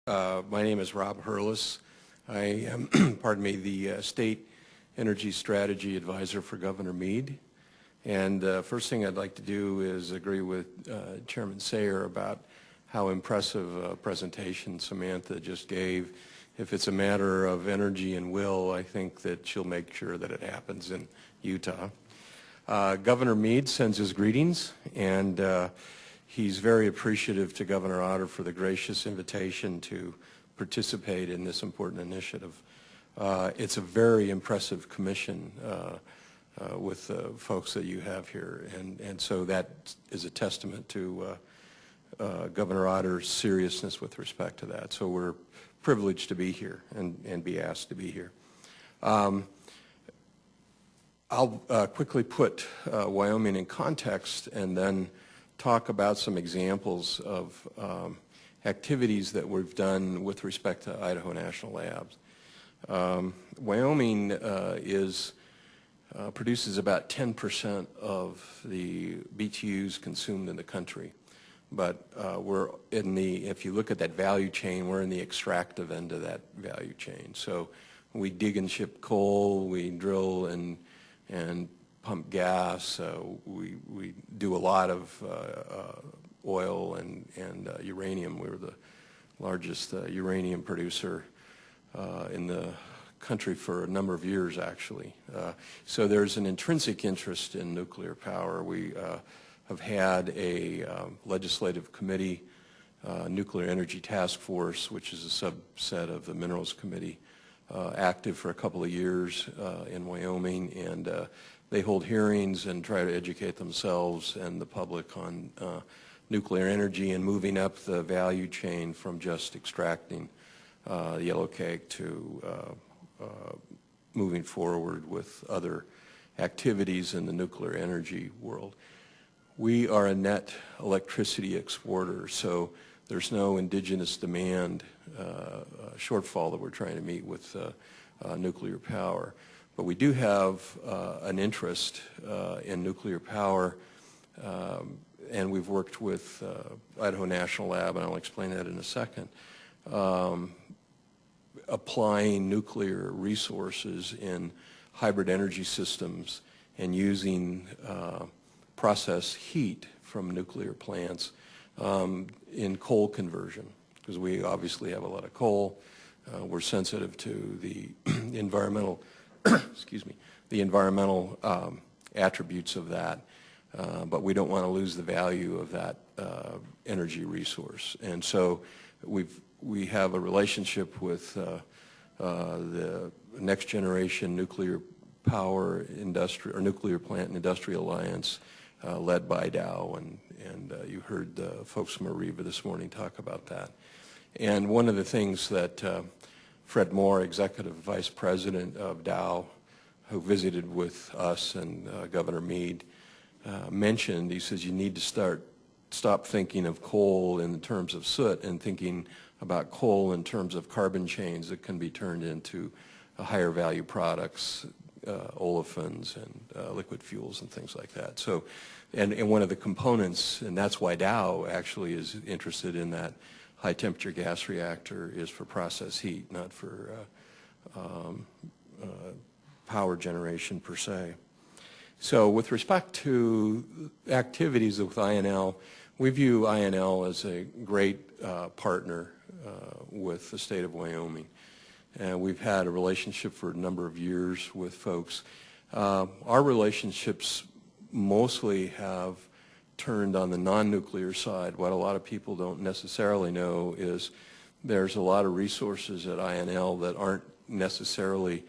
My name is Rob Hurless. I am, pardon me, the State Energy Strategy Advisor for Governor Meade. And first thing I'd like to do is agree with Chairman Sayer about how impressive a presentation Samantha just gave. If it's a matter of energy and will, I think that she'll make sure that it happens in Utah. Governor Meade sends his greetings, and he's very appreciative to Governor Otter for the gracious invitation to participate in this important initiative. It's a very impressive commission with the folks that you have here, and so that is a testament to Governor Otter's seriousness with respect to that. So we're privileged to be here and be asked to be here. I'll quickly put Wyoming in context and then talk about some examples of activities that we've done with respect to Idaho National Labs. Wyoming produces about 10% of the BTUs consumed in the country, but we're in the, if you look at that value chain, we're in the extractive end of that value chain. So we dig and ship coal, we drill and pump gas. We do a lot of oil and uranium. We were the largest uranium producer in the country for a number of years, actually. So there's an intrinsic interest in nuclear power. We have had a legislative committee, Nuclear Energy Task Force, which is a subset of the Minerals Committee, active for a couple of years in Wyoming, and they hold hearings and try to educate themselves and the public on nuclear energy and moving up the value chain from just extracting yellow cake to moving forward with other activities in the nuclear energy world. We are a net electricity exporter, so there's no indigenous demand shortfall that we're trying to meet with nuclear power. But we do have an interest in nuclear power, and we've worked with Idaho National Lab, and I'll explain that in a second, applying nuclear resources in hybrid energy systems and using process heat from nuclear plants in coal conversion, because we obviously have a lot of coal. We're sensitive to the environmental, excuse me, the environmental attributes of that, but we don't want to lose the value of that energy resource. And so we have a relationship with the Next Generation Nuclear Power Industry or Nuclear Plant and Industry Alliance, led by Dow, and you heard the folks from Arriva this morning talk about that. And one of the things that Fred Moore, Executive Vice President of Dow, who visited with us and Governor Meade, mentioned, he says you need to stop thinking of coal in terms of soot and thinking about coal in terms of carbon chains that can be turned into higher value products, olefins and liquid fuels and things like that. So, and one of the components, and that's why Dow actually is interested in that high temperature gas reactor, is for process heat, not for power generation per se. So with respect to activities with INL, we view INL as a great partner with the state of Wyoming. And we've had a relationship for a number of years with folks. Our relationships mostly have turned on the non-nuclear side. What a lot of people don't necessarily know is there's a lot of resources at INL that aren't necessarily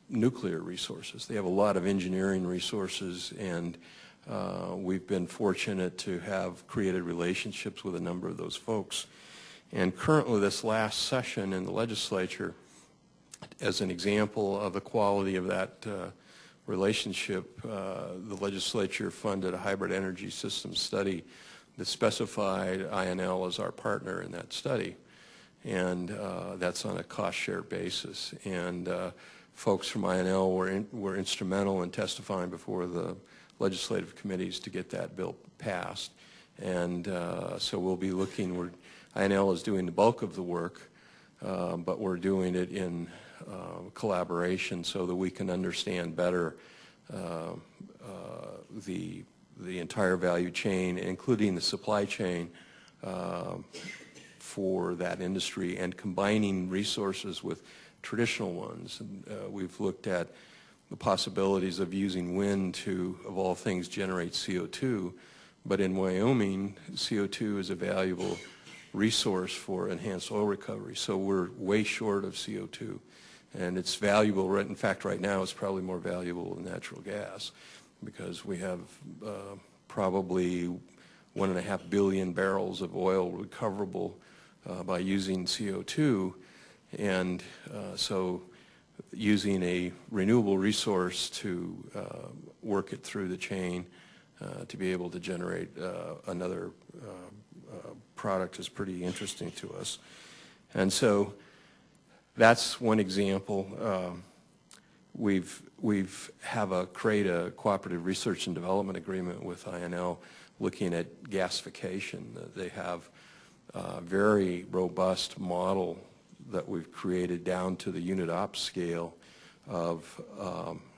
nuclear resources. They have a lot of engineering resources, and we've been fortunate to have created relationships with a number of those folks. And currently, this last session in the legislature, as an example of the quality of that relationship, the legislature funded a hybrid energy system study that specified INL as our partner in that study. And that's on a cost-share basis. And folks from INL were instrumental in testifying before the legislative committees to get that bill passed. And so we'll be looking, INL is doing the bulk of the work, but we're doing it in collaboration so that we can understand better the entire value chain, including the supply chain for that industry, and combining resources with traditional ones. And, we've looked at the possibilities of using wind to, of all things, generate CO2, but in Wyoming, CO2 is a valuable resource for enhanced oil recovery, so we're way short of CO2. And it's valuable, right, in fact, right now it's probably more valuable than natural gas, because we have probably 1.5 billion barrels of oil recoverable by using CO2, and so using a renewable resource to work it through the chain to be able to generate another product is pretty interesting to us. And so that's one example. We've create a cooperative research and development agreement with INL looking at gasification. They have a very robust model that we've created down to the unit ops scale of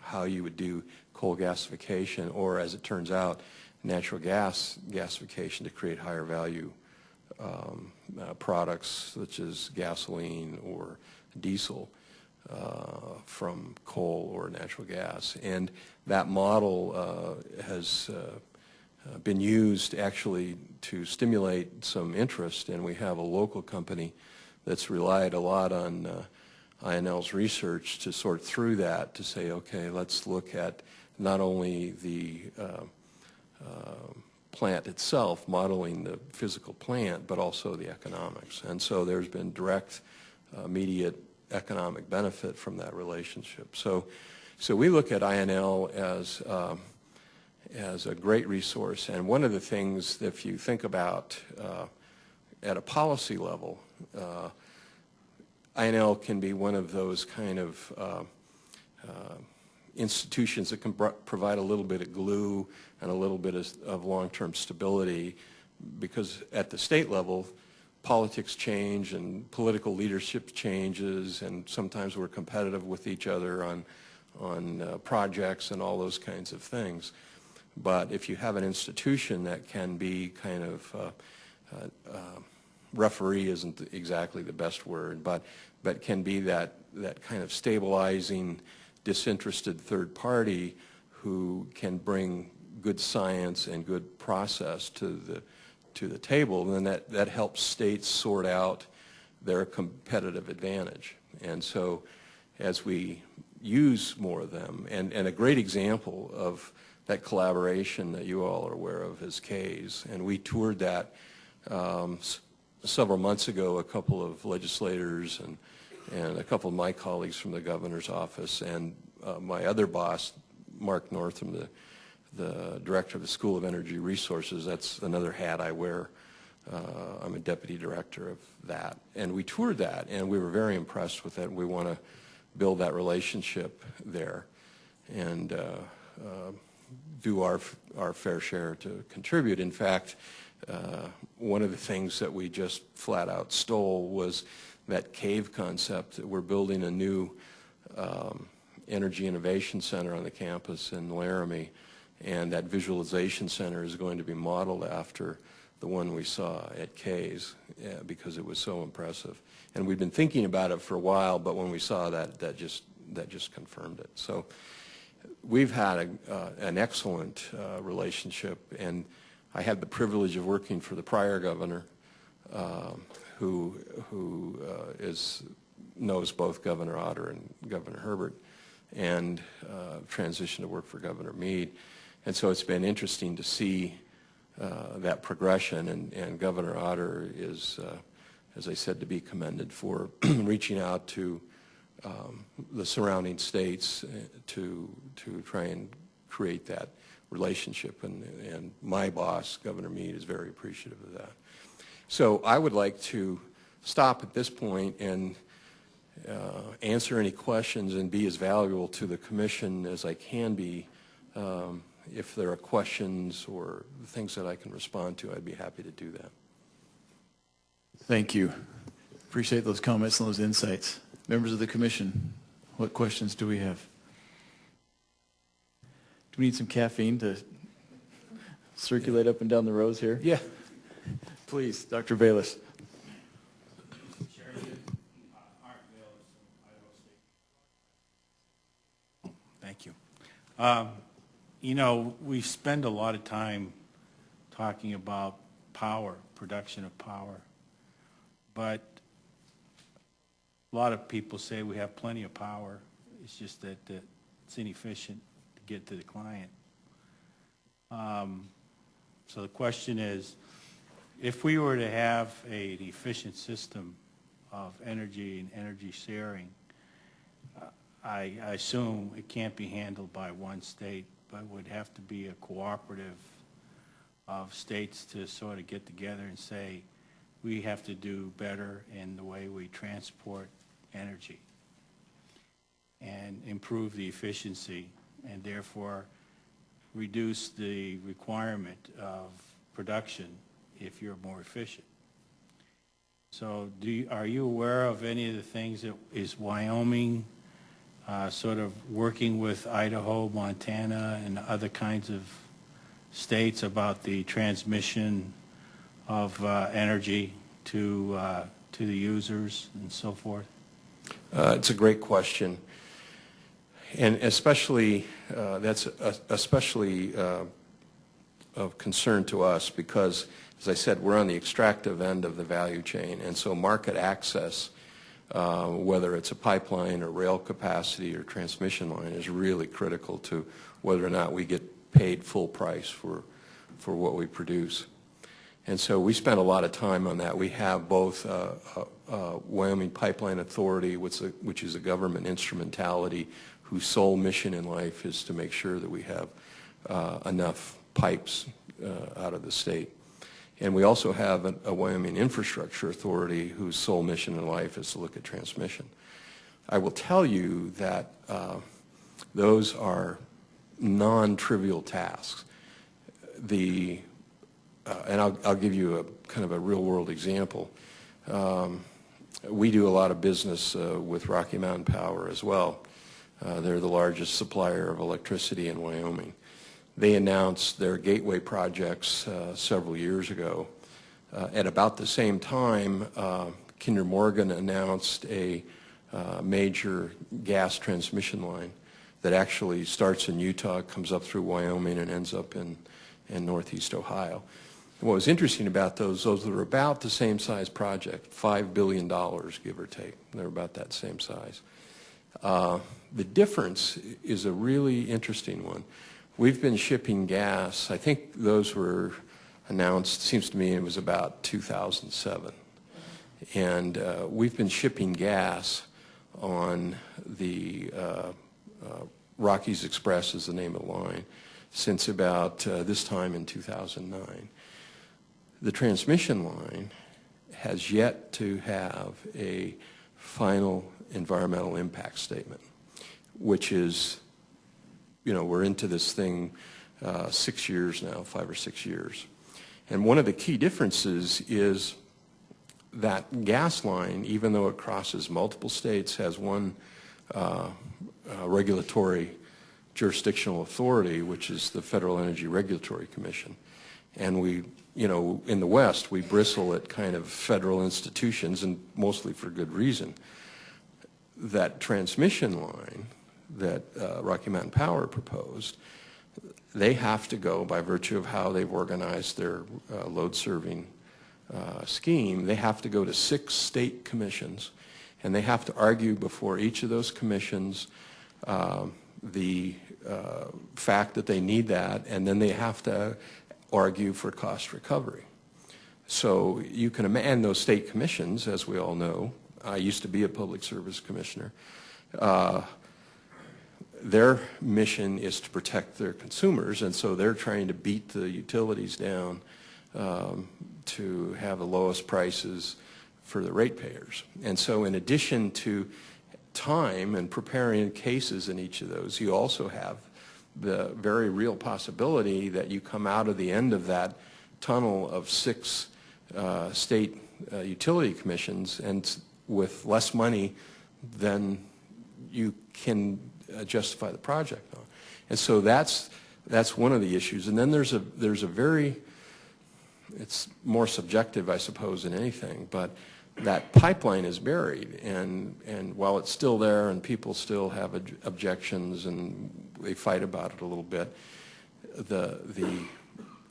how you would do coal gasification, or as it turns out, natural gas gasification to create higher value products such as gasoline or diesel from coal or natural gas. And that model has been used actually to stimulate some interest, and we have a local company that's relied a lot on INL's research to sort through that, to say, okay, let's look at not only the plant itself, modeling the physical plant, but also the economics. And so there's been direct, immediate economic benefit from that relationship. So we look at INL as a great resource. And one of the things, if you think about at a policy level, INL can be one of those kind of institutions that can provide a little bit of glue and a little bit of long-term stability, because at the state level, politics change and political leadership changes, and sometimes we're competitive with each other on projects and all those kinds of things. But if you have an institution that can be kind of referee isn't exactly the best word, but can be that kind of stabilizing, disinterested third party who can bring good science and good process to the table, then that helps states sort out their competitive advantage. And so as we use more of them, and a great example of that collaboration that you all are aware of is K's, and we toured that several months ago, a couple of legislators and a couple of my colleagues from the governor's office, and my other boss, Mark Northam, the director of the School of Energy Resources. That's another hat I wear. I'm a deputy director of that. And we toured that, and we were very impressed with it. We want to build that relationship there and do our fair share to contribute. In fact, one of the things that we just flat out stole was that cave concept. We're building a new energy innovation center on the campus in Laramie, and that visualization center is going to be modeled after the one we saw at K's, because it was so impressive. And we've been thinking about it for a while, but when we saw that just confirmed it. So we've had an excellent relationship, and I had the privilege of working for the prior governor, who knows both Governor Otter and Governor Herbert, and transitioned to work for Governor Meade. And so it's been interesting to see that progression, and Governor Otter is, as I said, to be commended for reaching out to the surrounding states to try and create that relationship, and my boss, Governor Meade, is very appreciative of that. So I would like to stop at this point and answer any questions and be as valuable to the commission as I can be. If there are questions or things that I can respond to, I'd be happy to do that. Thank you. Appreciate those comments and those insights. Members of the commission, what questions do we have? Do we need some caffeine to circulate up and down the rows here? Yeah. Please, Dr. Bayless. Thank you. You know, we spend a lot of time talking about power, production of power, but a lot of people say we have plenty of power. It's just that it's inefficient to get to the client. So the question is, if we were to have an efficient system of energy and energy sharing, I assume it can't be handled by one state, but would have to be a cooperative of states to sort of get together and say, we have to do better in the way we transport energy and improve the efficiency and therefore reduce the requirement of production if you're more efficient. So are you aware of any of the things that is Wyoming sort of working with Idaho, Montana, and other kinds of states about the transmission of energy to the users and so forth? It's a great question, and especially that's especially of concern to us because, as I said, we're on the extractive end of the value chain, and so market access, whether it's a pipeline or rail capacity or transmission line, is really critical to whether or not we get paid full price for what we produce. And so we spent a lot of time on that. We have both Wyoming Pipeline Authority, which is a government instrumentality whose sole mission in life is to make sure that we have enough pipes out of the state. And we also have a Wyoming Infrastructure Authority whose sole mission in life is to look at transmission. I will tell you that those are non-trivial tasks. And I'll give you a kind of a real-world example. We do a lot of business with Rocky Mountain Power as well. They're the largest supplier of electricity in Wyoming. They announced their gateway projects several years ago. At about the same time, Kinder Morgan announced a major gas transmission line that actually starts in Utah, comes up through Wyoming, and ends up in northeast Ohio. And what was interesting about those were about the same size project, $5 billion, give or take. They're about that same size. The difference is a really interesting one. We've been shipping gas, I think those were announced, seems to me it was about 2007. And we've been shipping gas on the Rockies Express is the name of the line, since about this time in 2009. The transmission line has yet to have a final environmental impact statement, which is, you know, we're into this thing 6 years now, 5 or 6 years. And one of the key differences is that gas line, even though it crosses multiple states, has one regulatory jurisdictional authority, which is the Federal Energy Regulatory Commission. And we, you know, in the West, we bristle at kind of federal institutions, and mostly for good reason. That transmission line that Rocky Mountain Power proposed, they have to go, by virtue of how they've organized their load-serving scheme, they have to go to 6 state commissions, and they have to argue before each of those commissions the fact that they need that, and then they have to argue for cost recovery. So you can imagine those state commissions, as we all know. I used to be a public service commissioner. Their mission is to protect their consumers, and so they're trying to beat the utilities down to have the lowest prices for the ratepayers. And so in addition to time and preparing cases in each of those, you also have the very real possibility that you come out of the end of that tunnel of 6 state utility commissions, and with less money than you can justify the project on. And so that's one of the issues. And then there's a very, it's more subjective, I suppose, than anything, but that pipeline is buried, and while it's still there and people still have objections and they fight about it a little bit,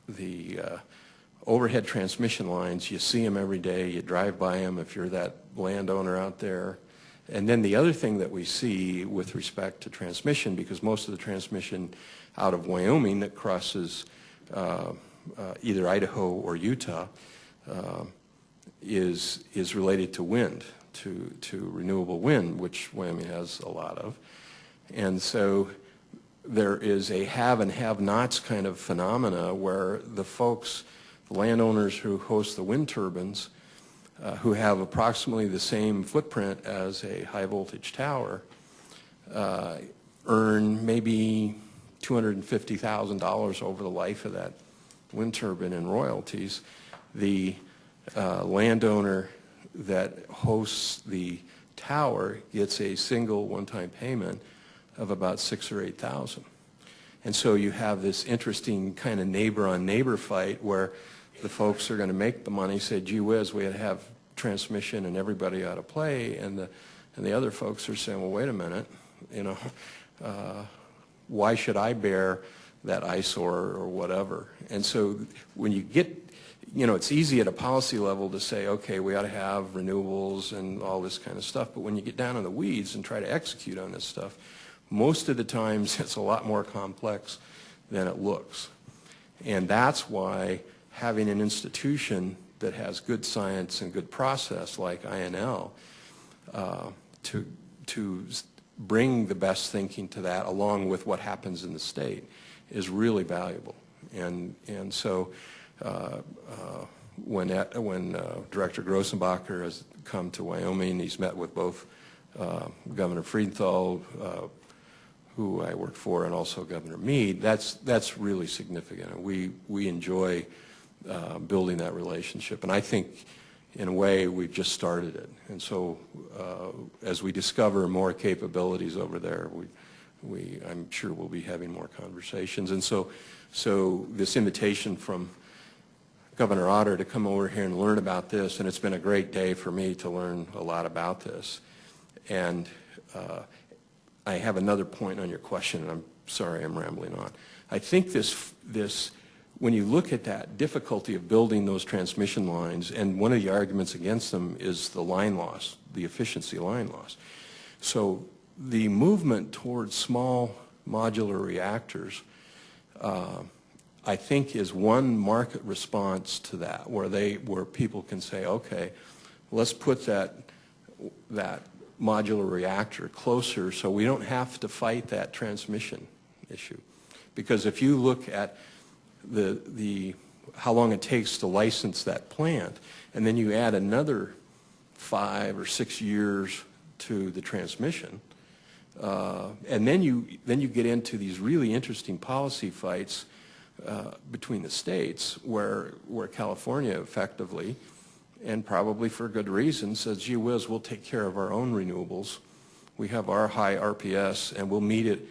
the overhead transmission lines, you see them every day, you drive by them if you're that landowner out there. And then the other thing that we see with respect to transmission, because most of the transmission out of Wyoming that crosses either Idaho or Utah is related to wind, to renewable wind, which Wyoming has a lot of. And so there is a have and have-nots kind of phenomena where the folks, the landowners who host the wind turbines, who have approximately the same footprint as a high-voltage tower, earn maybe $250,000 over the life of that wind turbine in royalties. The landowner that hosts the tower gets a single one-time payment of about $6,000 or $8,000. And so you have this interesting kind of neighbor-on-neighbor fight where the folks are going to make the money, say, gee whiz, we have transmission and everybody ought to play, and the other folks are saying, well, wait a minute, you know, why should I bear that eyesore or whatever? And so when you get, you know, it's easy at a policy level to say, okay, we ought to have renewables and all this kind of stuff, but when you get down in the weeds and try to execute on this stuff, most of the times it's a lot more complex than it looks. And that's why having an institution that has good science and good process like INL to bring the best thinking to that along with what happens in the state is really valuable. And so when Director Grossenbacher has come to Wyoming, he's met with both Governor Friedenthal, who I worked for, and also Governor Meade. That's really significant. And we enjoy building that relationship. And I think, in a way, we've just started it. And so as we discover more capabilities over there, I'm sure we'll be having more conversations. And so this invitation from Governor Otter to come over here and learn about this, and it's been a great day for me to learn a lot about this. And I have another point on your question, and I'm sorry I'm rambling on. I think this when you look at that difficulty of building those transmission lines, and one of the arguments against them is the line loss, the efficiency line loss. So the movement towards small modular reactors, I think, is one market response to that, where people can say, okay, let's put that modular reactor closer so we don't have to fight that transmission issue. Because if you look at how long it takes to license that plant, and then you add another 5 or 6 years to the transmission, and then you get into these really interesting policy fights between the states where California effectively, and probably for good reason, says, gee whiz, we'll take care of our own renewables. We have our high RPS, and we'll meet it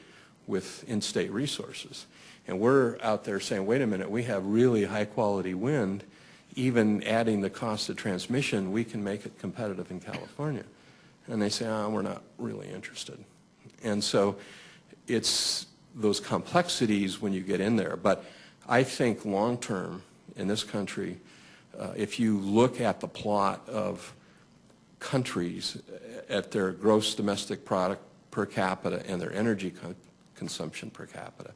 with in-state resources. And we're out there saying, wait a minute, we have really high-quality wind. Even adding the cost of transmission, we can make it competitive in California. And they say, we're not really interested. And so it's those complexities when you get in there. But I think long-term in this country, if you look at the plot of countries at their gross domestic product per capita and their energy consumption per capita,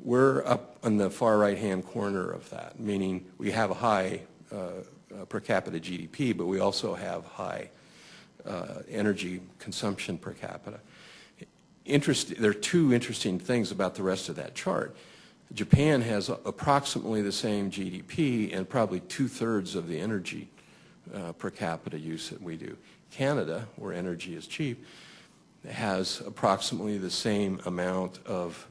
we're up on the far right-hand corner of that, meaning we have a high per capita GDP, but we also have high energy consumption per capita. There are two interesting things about the rest of that chart. Japan has approximately the same GDP and probably 2/3 of the energy per capita use that we do. Canada, where energy is cheap, has approximately the same amount of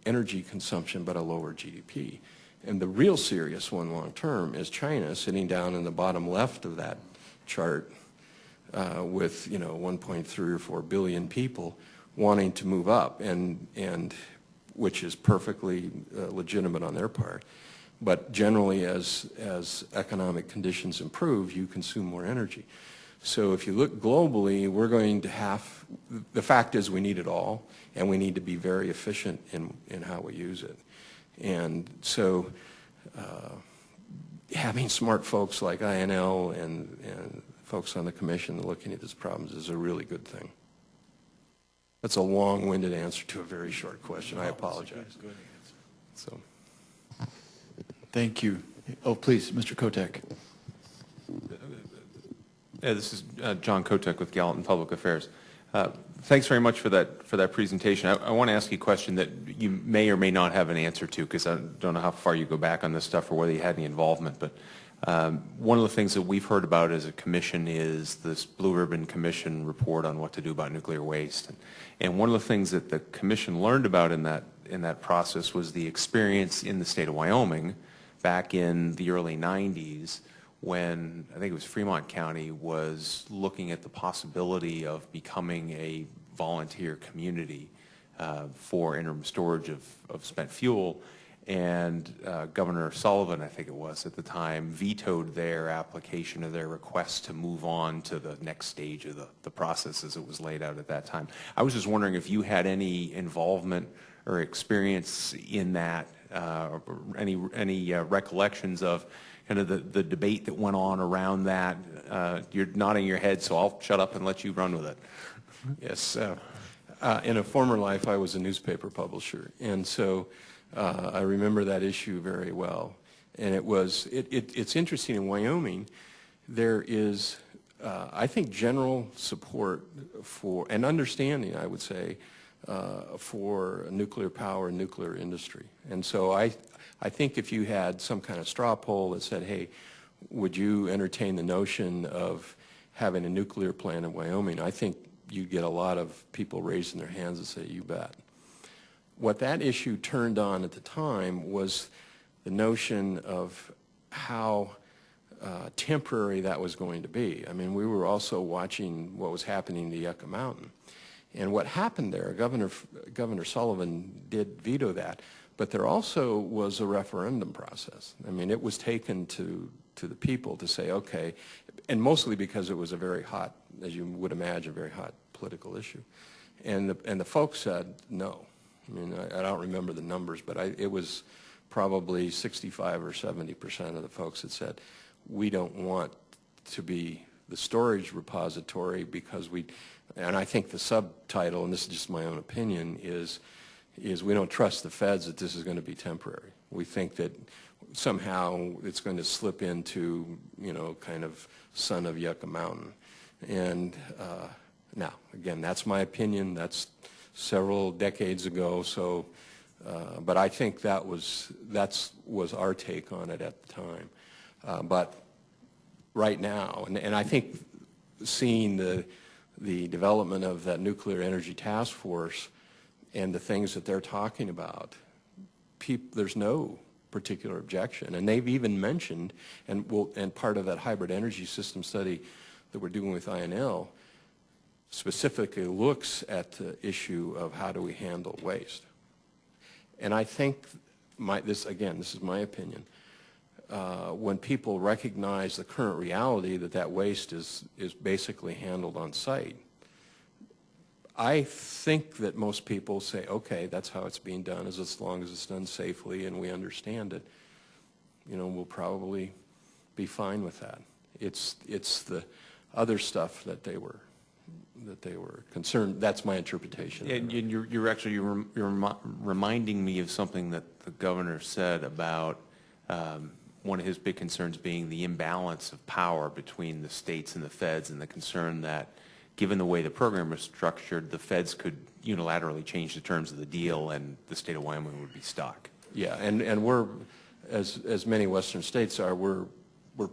energy consumption but a lower GDP. And the real serious one long term is China, sitting down in the bottom left of that chart with 1.3 or 4 billion people wanting to move up, and which is perfectly legitimate on their part. But generally, as economic conditions improve, you consume more energy. So if you look globally, we're going to have, the fact is we need it all, and we need to be very efficient in how we use it. And so having smart folks like INL and folks on the commission looking at these problems is a really good thing. That's a long-winded answer to a very short question. I apologize. Good answer. So. Thank you. Oh, please, Mr. Kotek. This is John Kotek with Gallatin Public Affairs. Thanks very much for that presentation. I want to ask you a question that you may or may not have an answer to, because I don't know how far you go back on this stuff or whether you had any involvement. But one of the things that we've heard about as a commission is this Blue Ribbon Commission report on what to do about nuclear waste. And one of the things that the commission learned about in that process was the experience in the state of Wyoming back in the early 90s, when I think it was Fremont County was looking at the possibility of becoming a volunteer community for interim storage of spent fuel. And Governor Sullivan, I think it was at the time, vetoed their application or their request to move on to the next stage of the process as it was laid out at that time. I was just wondering if you had any involvement or experience in that, or any recollections of kind of the debate that went on around that. You're nodding your head, so I'll shut up and let you run with it. Yes. In a former life, I was a newspaper publisher, and so I remember that issue very well. And it's interesting, in Wyoming, there is, I think, general support for, and understanding, I would say, for nuclear power and nuclear industry. And so I think if you had some kind of straw poll that said, hey, would you entertain the notion of having a nuclear plant in Wyoming, I think you'd get a lot of people raising their hands and say, you bet. What that issue turned on at the time was the notion of how temporary that was going to be. I mean, we were also watching what was happening to Yucca Mountain. And what happened there, Governor Sullivan did veto that, but there also was a referendum process. I mean, it was taken to the people to say, okay, and mostly because it was a very hot, as you would imagine, very hot political issue. And the folks said no. I mean, I don't remember the numbers, but it was probably 65 or 70% of the folks that said, we don't want to be the storage repository because and I think the subtitle, and this is just my own opinion, is we don't trust the feds that this is going to be temporary. We think that somehow it's going to slip into, kind of son of Yucca Mountain. And now, again, that's my opinion. That's several decades ago. So, but I think that was our take on it at the time. But right now, and I think seeing the development of that nuclear energy task force and the things that they're talking about, there's no particular objection. And they've even mentioned, and part of that hybrid energy system study that we're doing with INL specifically looks at the issue of how do we handle waste. And I think, this is my opinion, when people recognize the current reality that waste is basically handled on site, I think that most people say, okay, that's how it's being done, as long as it's done safely and we understand it, we'll probably be fine with that. It's the other stuff that they were concerned. That's my interpretation. And you're reminding me of something that the governor said about one of his big concerns being the imbalance of power between the states and the feds, and the concern that given the way the program was structured, the feds could unilaterally change the terms of the deal and the state of Wyoming would be stuck. Yeah, and we're, as many Western states are, we're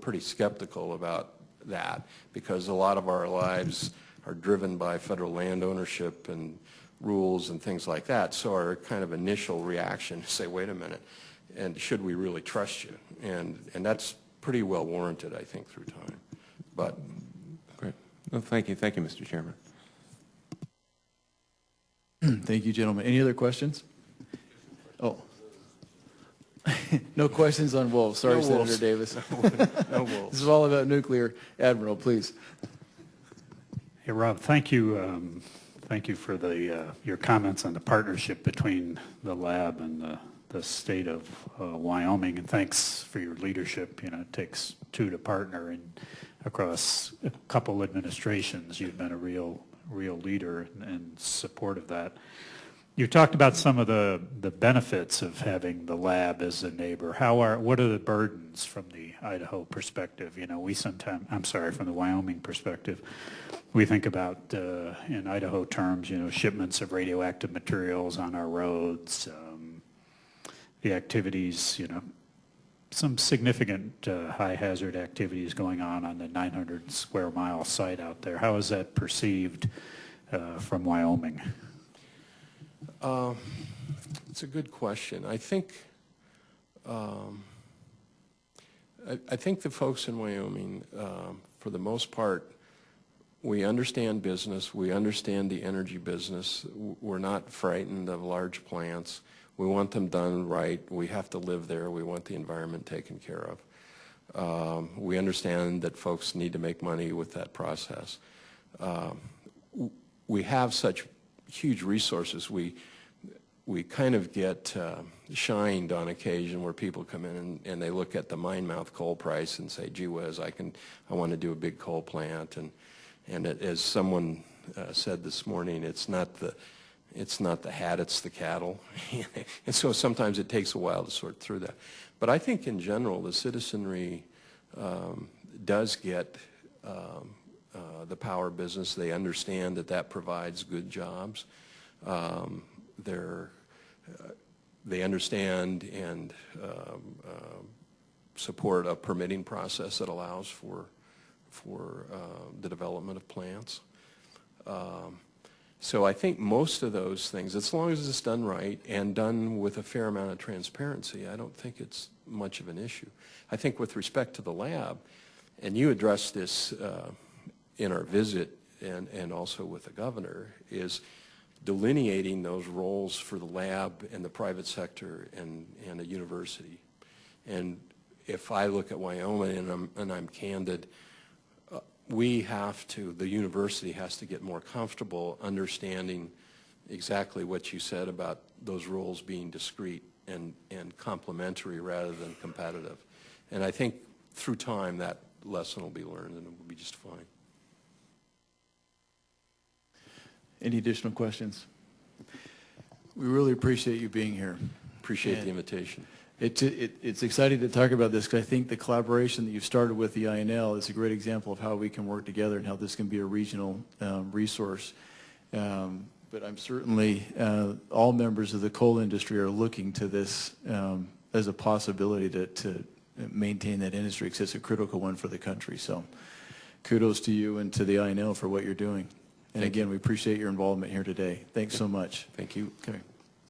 pretty skeptical about that, because a lot of our lives are driven by federal land ownership and rules and things like that. So our kind of initial reaction is say, wait a minute, and should we really trust you? And that's pretty well warranted, I think, through time. But great. Well, thank you, Mr. Chairman. Thank you, gentlemen. Any other questions? Oh. No questions on wolves. Sorry, No Senator wolves. Davis. no wolves. This is all about nuclear. Admiral, please. Hey, Rob, thank you. Thank you for your comments on the partnership between the lab and the state of Wyoming, and thanks for your leadership. You know, it takes two to partner, and across a couple administrations, you've been a real leader and support of that. You talked about some of the benefits of having the lab as a neighbor. What are the burdens from the Idaho perspective? You know, from the Wyoming perspective, we think about, in Idaho terms, you know, shipments of radioactive materials on our roads, the activities, you know, some significant high hazard activities going on the 900 square mile site out there. How is that perceived from Wyoming? It's a good question. I think the folks in Wyoming, for the most part, we understand business. We understand the energy business. We're not frightened of large plants. We want them done right. We have to live there. We want the environment taken care of. We understand that folks need to make money with that process. We have such huge resources. We kind of get shined on occasion where people come in and they look at the mine mouth coal price and say, gee whiz, I want to do a big coal plant. And as someone said this morning, it's not the hat, it's the cattle. And so sometimes it takes a while to sort through that. But I think in general, the citizenry does get the power business. They understand that provides good jobs. They understand and support a permitting process that allows for the development of plants. So I think most of those things, as long as it's done right and done with a fair amount of transparency, I don't think it's much of an issue. I think with respect to the lab, and you addressed this in our visit and also with the governor, is delineating those roles for the lab and the private sector and a university. And if I look at Wyoming and I'm candid, the university has to get more comfortable understanding exactly what you said about those roles being discrete and complementary rather than competitive. And I think through time that lesson will be learned and it will be just fine. Any additional questions? We really appreciate you being here. Appreciate the invitation. It's exciting to talk about this because I think the collaboration that you've started with the INL is a great example of how we can work together and how this can be a regional resource. But I'm certainly, all members of the coal industry are looking to this as a possibility to maintain that industry because it's a critical one for the country. So kudos to you and to the INL for what you're doing. And again, we appreciate your involvement here today. Thanks so much. Thank you. Okay.